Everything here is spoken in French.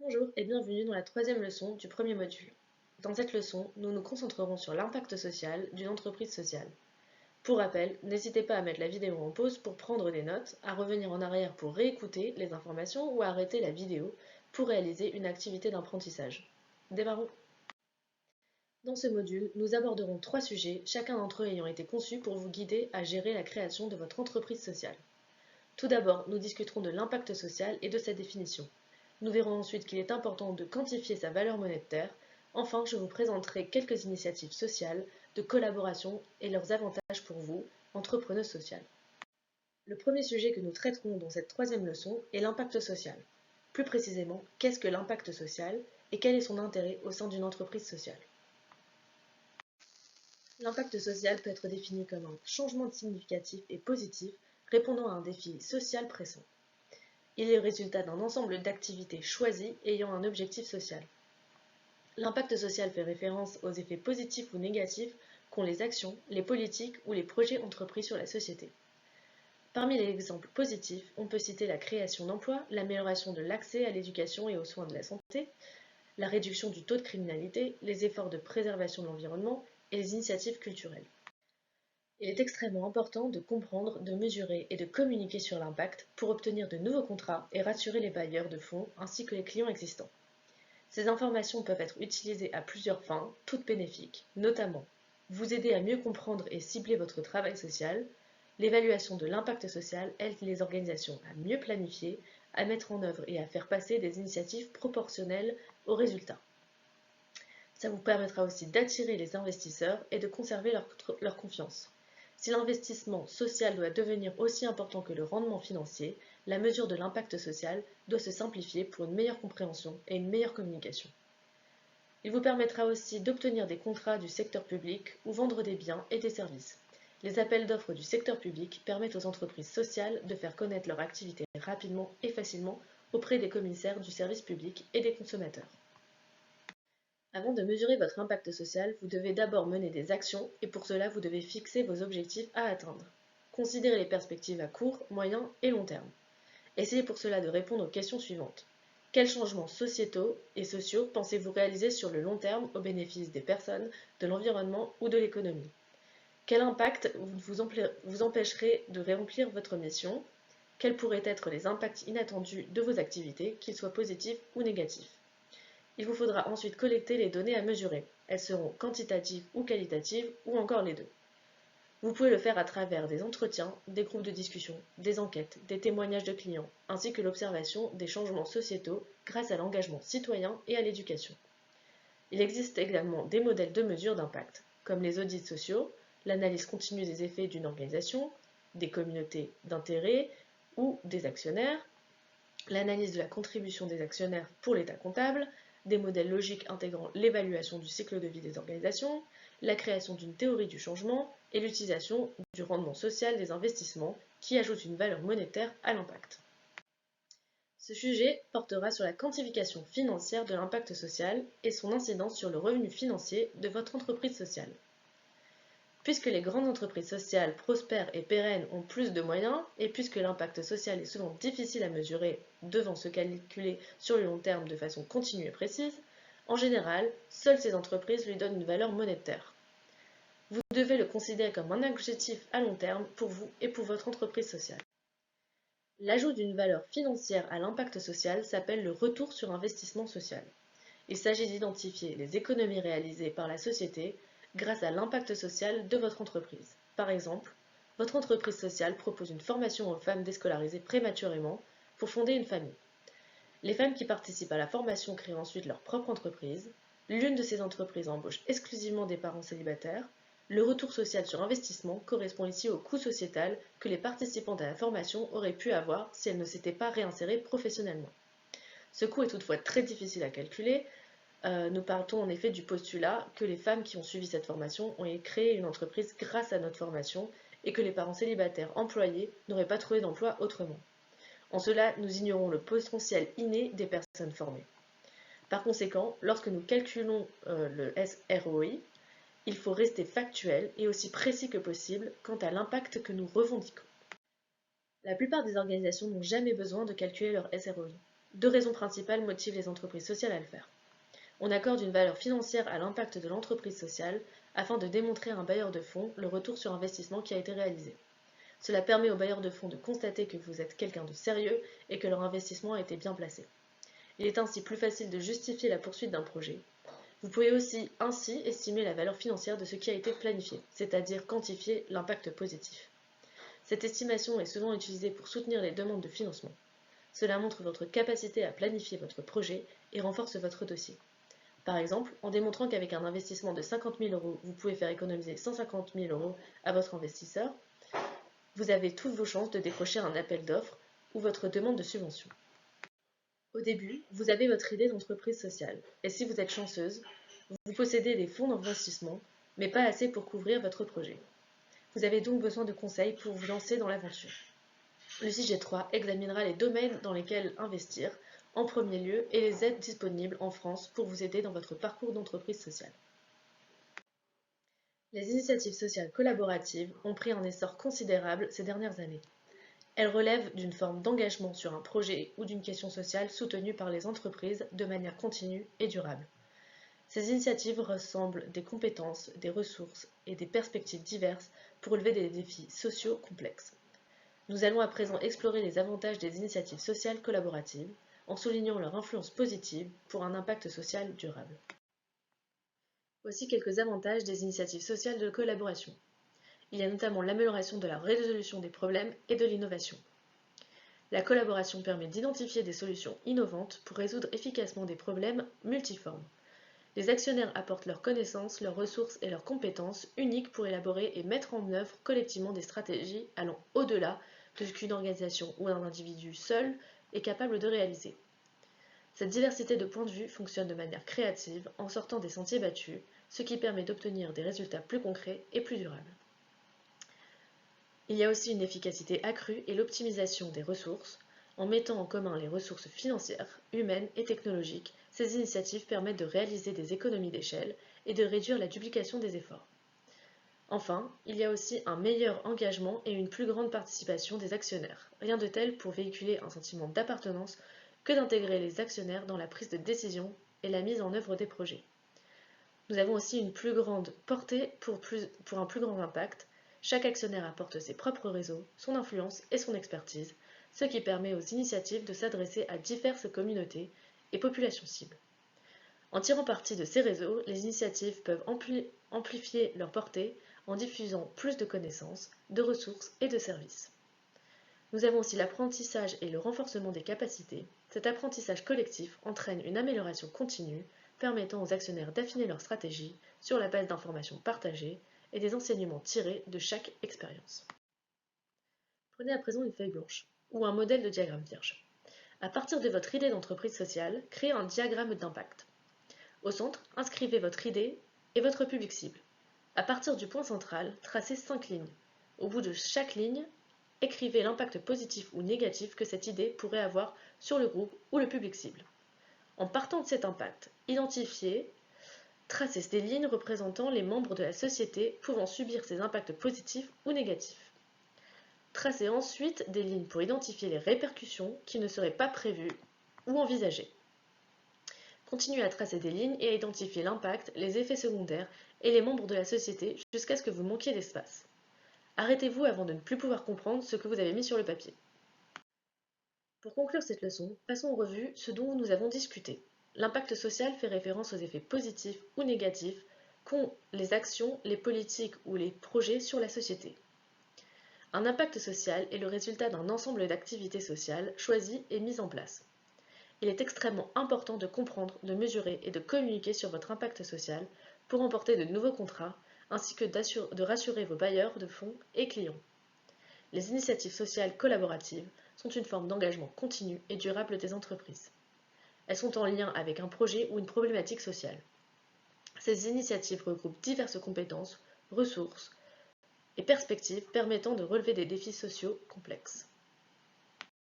Bonjour et bienvenue dans la troisième leçon du premier module. Dans cette leçon, nous nous concentrerons sur l'impact social d'une entreprise sociale. Pour rappel, n'hésitez pas à mettre la vidéo en pause pour prendre des notes, à revenir en arrière pour réécouter les informations ou à arrêter la vidéo pour réaliser une activité d'apprentissage. Démarrons. Dans ce module, nous aborderons trois sujets, chacun d'entre eux ayant été conçu pour vous guider à gérer la création de votre entreprise sociale. Tout d'abord, nous discuterons de l'impact social et de sa définition. Nous verrons ensuite qu'il est important de quantifier sa valeur monétaire. Enfin, je vous présenterai quelques initiatives sociales de collaboration et leurs avantages pour vous, entrepreneuse sociale. Le premier sujet que nous traiterons dans cette troisième leçon est l'impact social. Plus précisément, qu'est-ce que l'impact social et quel est son intérêt au sein d'une entreprise sociale? L'impact social peut être défini comme un changement significatif et positif répondant à un défi social pressant. Il est le résultat d'un ensemble d'activités choisies ayant un objectif social. L'impact social fait référence aux effets positifs ou négatifs qu'ont les actions, les politiques ou les projets entrepris sur la société. Parmi les exemples positifs, on peut citer la création d'emplois, l'amélioration de l'accès à l'éducation et aux soins de la santé, la réduction du taux de criminalité, les efforts de préservation de l'environnement et les initiatives culturelles. Il est extrêmement important de comprendre, de mesurer et de communiquer sur l'impact pour obtenir de nouveaux contrats et rassurer les bailleurs de fonds ainsi que les clients existants. Ces informations peuvent être utilisées à plusieurs fins, toutes bénéfiques, notamment vous aider à mieux comprendre et cibler votre travail social. L'évaluation de l'impact social aide les organisations à mieux planifier, à mettre en œuvre et à faire passer des initiatives proportionnelles aux résultats. Ça vous permettra aussi d'attirer les investisseurs et de conserver leur confiance. Si l'investissement social doit devenir aussi important que le rendement financier, la mesure de l'impact social doit se simplifier pour une meilleure compréhension et une meilleure communication. Il vous permettra aussi d'obtenir des contrats du secteur public ou vendre des biens et des services. Les appels d'offres du secteur public permettent aux entreprises sociales de faire connaître leur activité rapidement et facilement auprès des commissaires du service public et des consommateurs. Avant de mesurer votre impact social, vous devez d'abord mener des actions et pour cela, vous devez fixer vos objectifs à atteindre. Considérez les perspectives à court, moyen et long terme. Essayez pour cela de répondre aux questions suivantes. Quels changements sociétaux et sociaux pensez-vous réaliser sur le long terme au bénéfice des personnes, de l'environnement ou de l'économie? Quel impact vous empêcherait de remplir votre mission? Quels pourraient être les impacts inattendus de vos activités, qu'ils soient positifs ou négatifs? Il vous faudra ensuite collecter les données à mesurer. Elles seront quantitatives ou qualitatives, ou encore les deux. Vous pouvez le faire à travers des entretiens, des groupes de discussion, des enquêtes, des témoignages de clients, ainsi que l'observation des changements sociétaux grâce à l'engagement citoyen et à l'éducation. Il existe également des modèles de mesure d'impact, comme les audits sociaux, l'analyse continue des effets d'une organisation, des communautés d'intérêt ou des actionnaires, l'analyse de la contribution des actionnaires pour l'état comptable, des modèles logiques intégrant l'évaluation du cycle de vie des organisations, la création d'une théorie du changement et l'utilisation du rendement social des investissements qui ajoute une valeur monétaire à l'impact. Ce sujet portera sur la quantification financière de l'impact social et son incidence sur le revenu financier de votre entreprise sociale. Puisque les grandes entreprises sociales prospères et pérennes ont plus de moyens, et puisque l'impact social est souvent difficile à mesurer, devant se calculer sur le long terme de façon continue et précise, en général, seules ces entreprises lui donnent une valeur monétaire. Vous devez le considérer comme un objectif à long terme pour vous et pour votre entreprise sociale. L'ajout d'une valeur financière à l'impact social s'appelle le retour sur investissement social. Il s'agit d'identifier les économies réalisées par la société grâce à l'impact social de votre entreprise. Par exemple, votre entreprise sociale propose une formation aux femmes déscolarisées prématurément pour fonder une famille. Les femmes qui participent à la formation créent ensuite leur propre entreprise. L'une de ces entreprises embauche exclusivement des parents célibataires. Le retour social sur investissement correspond ici au coût sociétal que les participantes à la formation auraient pu avoir si elles ne s'étaient pas réinsérées professionnellement. Ce coût est toutefois très difficile à calculer. Nous partons en effet du postulat que les femmes qui ont suivi cette formation ont créé une entreprise grâce à notre formation et que les parents célibataires employés n'auraient pas trouvé d'emploi autrement. En cela, nous ignorons le potentiel inné des personnes formées. Par conséquent, lorsque nous calculons le SROI, il faut rester factuel et aussi précis que possible quant à l'impact que nous revendiquons. La plupart des organisations n'ont jamais besoin de calculer leur SROI. Deux raisons principales motivent les entreprises sociales à le faire. On accorde une valeur financière à l'impact de l'entreprise sociale afin de démontrer à un bailleur de fonds le retour sur investissement qui a été réalisé. Cela permet aux bailleurs de fonds de constater que vous êtes quelqu'un de sérieux et que leur investissement a été bien placé. Il est ainsi plus facile de justifier la poursuite d'un projet. Vous pouvez aussi ainsi estimer la valeur financière de ce qui a été planifié, c'est-à-dire quantifier l'impact positif. Cette estimation est souvent utilisée pour soutenir les demandes de financement. Cela montre votre capacité à planifier votre projet et renforce votre dossier. Par exemple, en démontrant qu'avec un investissement de 50 000 euros, vous pouvez faire économiser 150 000 euros à votre investisseur, vous avez toutes vos chances de décrocher un appel d'offres ou votre demande de subvention. Au début, vous avez votre idée d'entreprise sociale, et si vous êtes chanceuse, vous possédez des fonds d'investissement, mais pas assez pour couvrir votre projet. Vous avez donc besoin de conseils pour vous lancer dans l'aventure. Le CIG3 examinera les domaines dans lesquels investir en premier lieu et les aides disponibles en France pour vous aider dans votre parcours d'entreprise sociale. Les initiatives sociales collaboratives ont pris un essor considérable ces dernières années. Elles relèvent d'une forme d'engagement sur un projet ou d'une question sociale soutenue par les entreprises de manière continue et durable. Ces initiatives rassemblent des compétences, des ressources et des perspectives diverses pour relever des défis sociaux complexes. Nous allons à présent explorer les avantages des initiatives sociales collaboratives en soulignant leur influence positive pour un impact social durable. Voici quelques avantages des initiatives sociales de collaboration. Il y a notamment l'amélioration de la résolution des problèmes et de l'innovation. La collaboration permet d'identifier des solutions innovantes pour résoudre efficacement des problèmes multiformes. Les actionnaires apportent leurs connaissances, leurs ressources et leurs compétences uniques pour élaborer et mettre en œuvre collectivement des stratégies allant au-delà de ce qu'une organisation ou un individu seul est capable de réaliser. Cette diversité de points de vue fonctionne de manière créative en sortant des sentiers battus, ce qui permet d'obtenir des résultats plus concrets et plus durables. Il y a aussi une efficacité accrue et l'optimisation des ressources. En mettant en commun les ressources financières, humaines et technologiques, ces initiatives permettent de réaliser des économies d'échelle et de réduire la duplication des efforts. Enfin, il y a aussi un meilleur engagement et une plus grande participation des actionnaires. Rien de tel pour véhiculer un sentiment d'appartenance que d'intégrer les actionnaires dans la prise de décision et la mise en œuvre des projets. Nous avons aussi une plus grande portée pour un plus grand impact. Chaque actionnaire apporte ses propres réseaux, son influence et son expertise, ce qui permet aux initiatives de s'adresser à diverses communautés et populations cibles. En tirant parti de ces réseaux, les initiatives peuvent amplifier leur portée en diffusant plus de connaissances, de ressources et de services. Nous avons aussi l'apprentissage et le renforcement des capacités. Cet apprentissage collectif entraîne une amélioration continue, permettant aux actionnaires d'affiner leur stratégie sur la base d'informations partagées et des enseignements tirés de chaque expérience. Prenez à présent une feuille blanche ou un modèle de diagramme vierge. À partir de votre idée d'entreprise sociale, créez un diagramme d'impact. Au centre, inscrivez votre idée et votre public cible. À partir du point central, tracez 5 lignes. Au bout de chaque ligne, écrivez l'impact positif ou négatif que cette idée pourrait avoir sur le groupe ou le public cible. En partant de cet impact, identifiez, tracez des lignes représentant les membres de la société pouvant subir ces impacts positifs ou négatifs. Tracez ensuite des lignes pour identifier les répercussions qui ne seraient pas prévues ou envisagées. Continuez à tracer des lignes et à identifier l'impact, les effets secondaires et les membres de la société jusqu'à ce que vous manquiez d'espace. Arrêtez-vous avant de ne plus pouvoir comprendre ce que vous avez mis sur le papier. Pour conclure cette leçon, passons en revue ce dont nous avons discuté. L'impact social fait référence aux effets positifs ou négatifs qu'ont les actions, les politiques ou les projets sur la société. Un impact social est le résultat d'un ensemble d'activités sociales choisies et mises en place. Il est extrêmement important de comprendre, de mesurer et de communiquer sur votre impact social pour remporter de nouveaux contrats, ainsi que de rassurer vos bailleurs de fonds et clients. Les initiatives sociales collaboratives sont une forme d'engagement continu et durable des entreprises. Elles sont en lien avec un projet ou une problématique sociale. Ces initiatives regroupent diverses compétences, ressources et perspectives permettant de relever des défis sociaux complexes.